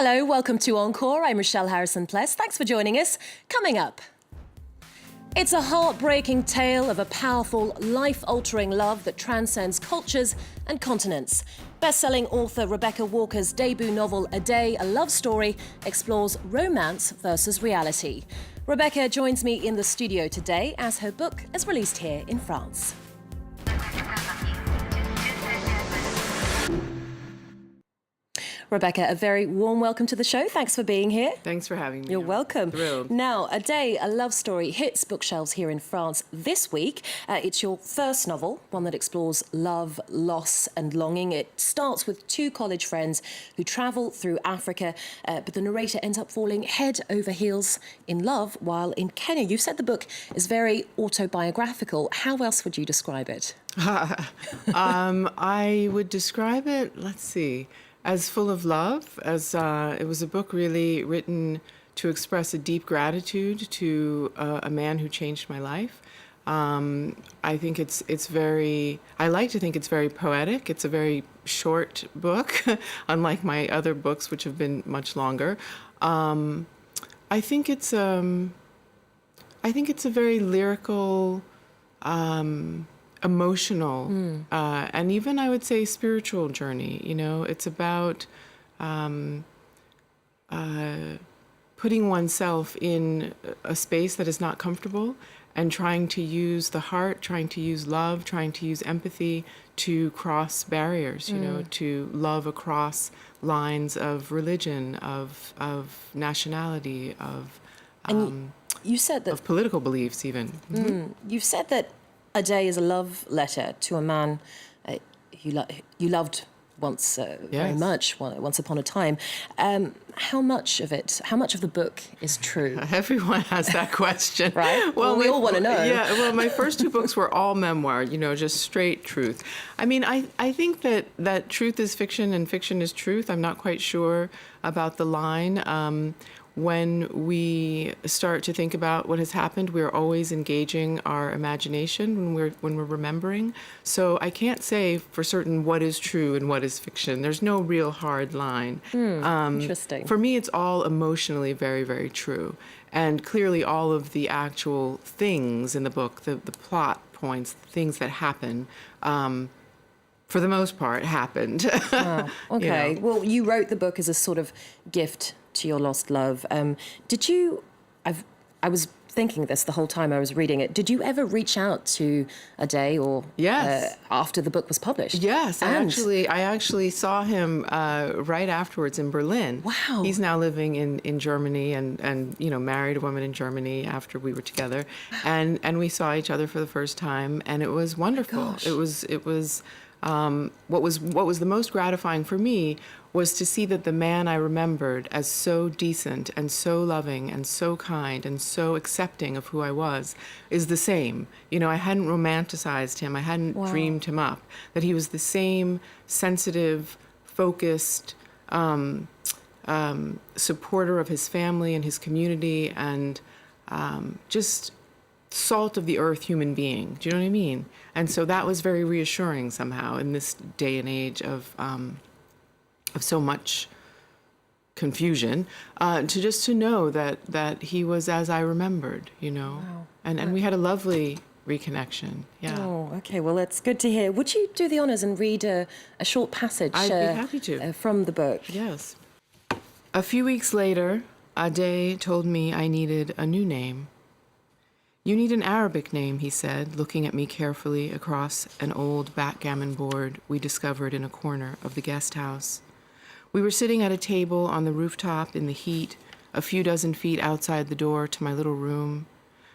Hello, welcome to Encore. I'm Richelle Harrison Plesse. Thanks for joining us. Coming up, it's a heartbreaking tale of a powerful, life-altering love that transcends cultures and continents. Best-selling author Rebecca Walker's debut novel, A Day, A Love Story, explores romance versus reality. Rebecca joins me in the studio today as her book is released here in France. Rebecca, a very warm welcome to the show. Thanks for being here. Thanks for having me. You're welcome. Thrilled. Now, A Day, A Love Story hits bookshelves here in France this week. It's your first novel, one that explores love, loss and longing. It starts with two college friends who travel through Africa, but the narrator ends up falling head over heels in love while in Kenya. You said the book is very autobiographical. How else would you describe it? I would describe it, let's see, as full of love, as it was a book really written to express a deep gratitude to a man who changed my life. I think it's very, I like to think it's very poetic. It's a very short book, unlike my other books, which have been much longer. I think it's a very lyrical, emotional, and even I would say spiritual journey. You know, it's about putting oneself in a space that is not comfortable and trying to use the heart, trying to use love, trying to use empathy to cross barriers, you know, to love across lines of religion, of nationality, of you said that of political beliefs even. You've said that A Day is a love letter to a man you loved once very much, once upon a time. How much of the book is true? Everyone has that question. Right? Well, we all want to know. Yeah, well, my first two books were all memoir, you know, just straight truth. I mean, I think that truth is fiction and fiction is truth. I'm not quite sure about the line. When we start to think about what has happened, we're always engaging our imagination when we're remembering. So I can't say for certain what is true and what is fiction. There's no real hard line. Interesting. For me, it's all emotionally very, very true. And clearly all of the actual things in the book, the plot points, things that happen, for the most part, happened. Oh, okay. You know. Well, you wrote the book as a sort of gift to your lost love. Did you? I was thinking this the whole time I was reading it. Did you ever reach out to A Day or Yes. After the book was published? Yes, I actually saw him right afterwards in Berlin. Wow. He's now living in Germany and you know, married a woman in Germany after we were together. And we saw each other for the first time and it was wonderful. Gosh. It was what was the most gratifying for me was to see that the man I remembered as so decent and so loving and so kind and so accepting of who I was is the same. You know, I hadn't romanticized him. I hadn't dreamed him up. That he was the same sensitive, focused, supporter of his family and his community and just salt of the earth human being. Do you know what I mean? And so that was very reassuring somehow in this day and age of so much confusion, to know that he was as I remembered, you know. Wow. And we had a lovely reconnection. Yeah. Oh, okay. Well, that's good to hear. Would you do the honours and read a short passage I'd be happy to. From the book? Yes. A few weeks later, A Day told me I needed a new name. You need an Arabic name, he said, looking at me carefully across an old backgammon board we discovered in a corner of the guest house. We were sitting at a table on the rooftop in the heat, a few dozen feet outside the door to my little room.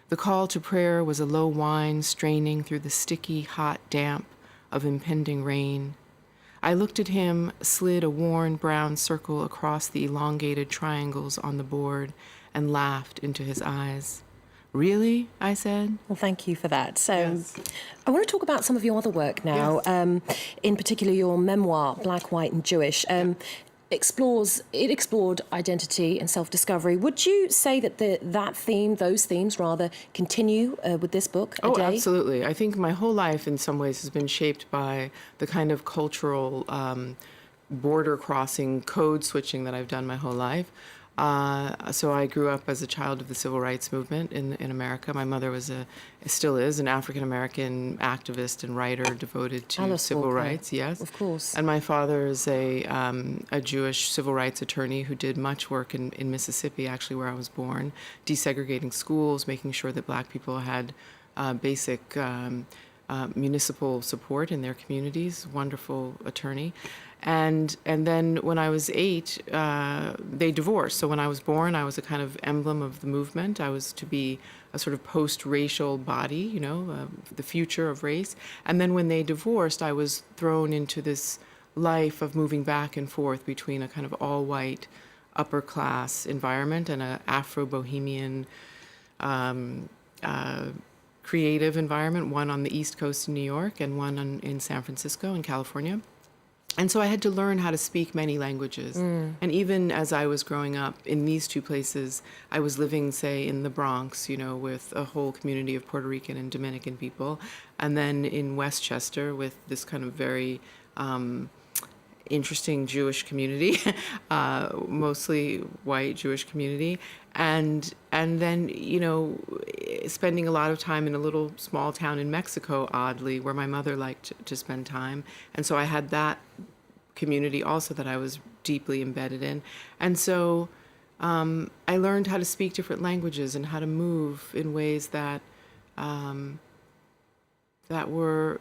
The call to prayer was a low whine straining through the sticky, hot damp of impending rain. I looked at him, slid a worn brown circle across the elongated triangles on the board, and laughed into his eyes. Really? I said. Well, thank you for that. So Yes. I want to talk about some of your other work now, in particular your memoir, Black, White and Jewish. explored identity and self-discovery. Would you say that those themes rather, continue with this book, A Day? Oh, absolutely. I think my whole life in some ways has been shaped by the kind of cultural border crossing, code switching that I've done my whole life. So I grew up as a child of the civil rights movement in America. My mother still is, an African-American activist and writer devoted to Alice civil Walker, rights, yes. of course. And my father is a Jewish civil rights attorney who did much work in Mississippi, actually where I was born, desegregating schools, making sure that black people had basic municipal support in their communities. Wonderful attorney. And then when I was 8, they divorced. So when I was born, I was a kind of emblem of the movement. I was to be a sort of post-racial body, the future of race. And then when they divorced, I was thrown into this life of moving back and forth between a kind of all-white, upper-class environment and an Afro-Bohemian creative environment, one on the East Coast in New York and one in San Francisco in California. And so I had to learn how to speak many languages. And even as I was growing up in these two places, I was living, say, in the Bronx, with a whole community of Puerto Rican and Dominican people, and then in Westchester with this kind of very interesting Jewish community, mostly white Jewish community, and then spending a lot of time in a little small town in Mexico, oddly, where my mother liked to spend time, and so I had that community also that I was deeply embedded in, and so I learned how to speak different languages and how to move in ways that were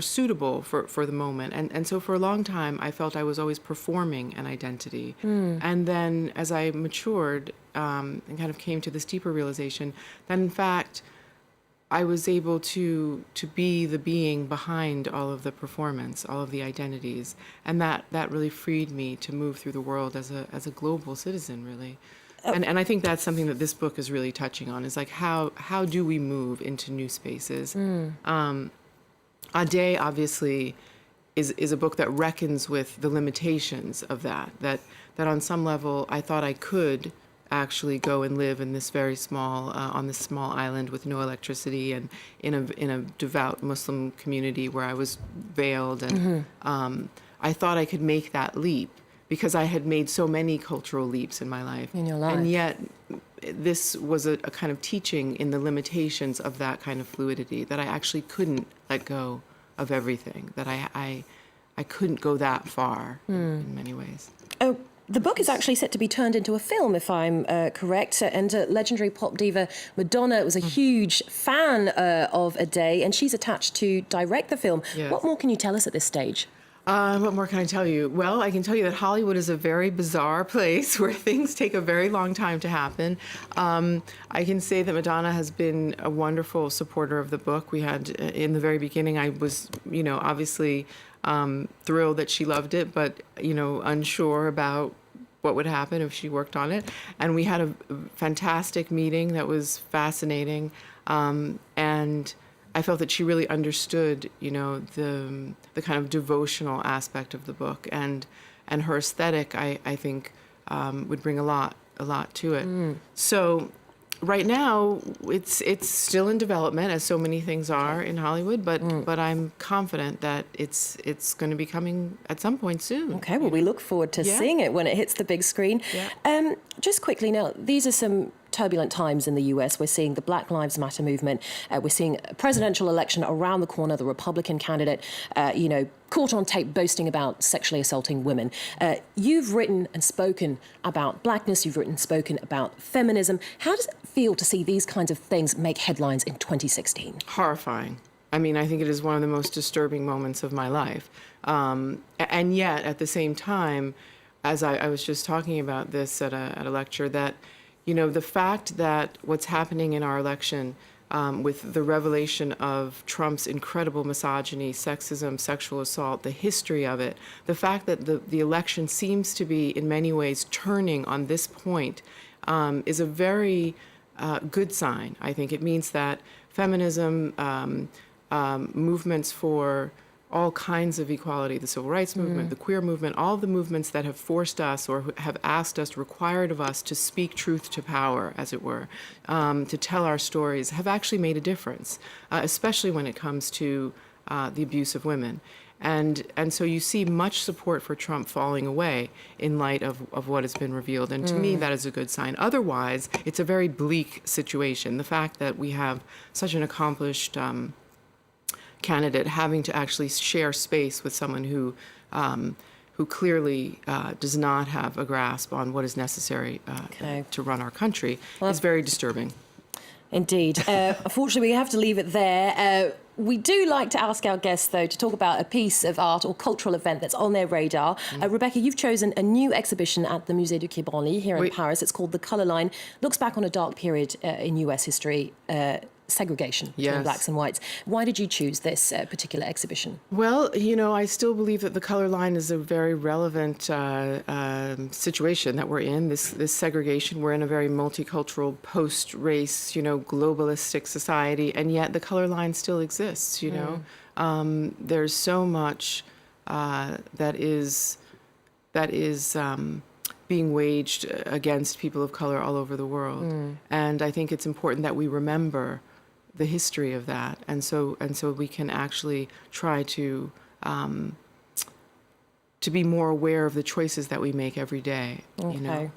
suitable for the moment. And so for a long time, I felt I was always performing an identity. And then as I matured and kind of came to this deeper realization that, in fact, I was able to be the being behind all of the performance, all of the identities. And that really freed me to move through the world as a global citizen, really. And I think that's something that this book is really touching on, is like how do we move into new spaces? A Day, obviously, is a book that reckons with the limitations of that on some level I thought I could actually go and live in this very small, on this small island with no electricity and in a devout Muslim community where I was veiled. And I thought I could make that leap, because I had made so many cultural leaps in my life. In your life. And yet, this was a kind of teaching in the limitations of that kind of fluidity, that I actually couldn't let go of everything, that I couldn't go that far in many ways. Oh, the book is actually set to be turned into a film, if I'm correct. And legendary pop diva Madonna was a huge fan of A Day, and she's attached to direct the film. Yes. What more can you tell us at this stage? What more can I tell you? Well, I can tell you that Hollywood is a very bizarre place where things take a very long time to happen. I can say that Madonna has been a wonderful supporter of the book. We had, in the very beginning, I was, obviously thrilled that she loved it, but, unsure about what would happen if she worked on it. And we had a fantastic meeting that was fascinating. And I felt that she really understood, the kind of devotional aspect of the book, and her aesthetic, I think, would bring a lot to it. So right now, it's still in development, as so many things are in Hollywood, but I'm confident that it's going to be coming at some point soon. Okay, well, we look forward to seeing it when it hits the big screen. Yeah. Just quickly now, these are some turbulent times in the US. We're seeing the Black Lives Matter movement. We're seeing a presidential election around the corner, the Republican candidate, caught on tape boasting about sexually assaulting women. You've written and spoken about blackness. You've written and spoken about feminism. How does it feel to see these kinds of things make headlines in 2016? Horrifying. I mean, I think it is one of the most disturbing moments of my life. And yet, at the same time, as I was just talking about this at a lecture, that the fact that what's happening in our election with the revelation of Trump's incredible misogyny, sexism, sexual assault, the history of it, the fact that the election seems to be in many ways turning on this point is a very good sign. I think it means that feminism, movements for all kinds of equality, the civil rights movement, the queer movement, all the movements that have forced us or have asked us, required of us to speak truth to power, as it were, to tell our stories, have actually made a difference, especially when it comes to the abuse of women. And so you see much support for Trump falling away in light of what has been revealed. And to me, that is a good sign. Otherwise, it's a very bleak situation. The fact that we have such an accomplished candidate having to actually share space with someone who clearly does not have a grasp on what is necessary to run our country is very disturbing. Indeed. Unfortunately, we have to leave it there. We do like to ask our guests, though, to talk about a piece of art or cultural event that's on their radar. Rebecca, you've chosen a new exhibition at the Musée du Quai Branly here in Paris. It's called The Colour Line. Looks back on a dark period in US history, segregation between blacks and whites. Why did you choose this particular exhibition? Well, you know, I still believe that the color line is a very relevant situation that we're in, this segregation. We're in a very multicultural, post-race, you know, globalistic society, and yet the color line still exists, you know. There's so much that is being waged against people of color all over the world. And I think it's important that we remember the history of that, and so we can actually try to be more aware of the choices that we make every day. Okay. You know?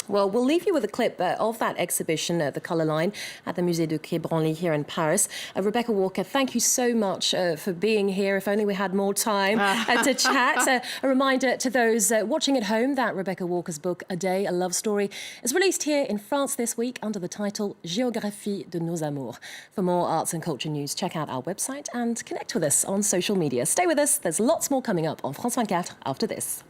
Well, we'll leave you with a clip of that exhibition, The Colour Line, at the Musée du Quai Branly here in Paris. Rebecca Walker, thank you so much for being here. If only we had more time to chat. A reminder to those watching at home that Rebecca Walker's book, A Day, A Love Story, is released here in France this week under the title Géographie de nos amours. For more arts and culture news, check out our website and connect with us on social media. Stay with us. There's lots more coming up on France 24 after this.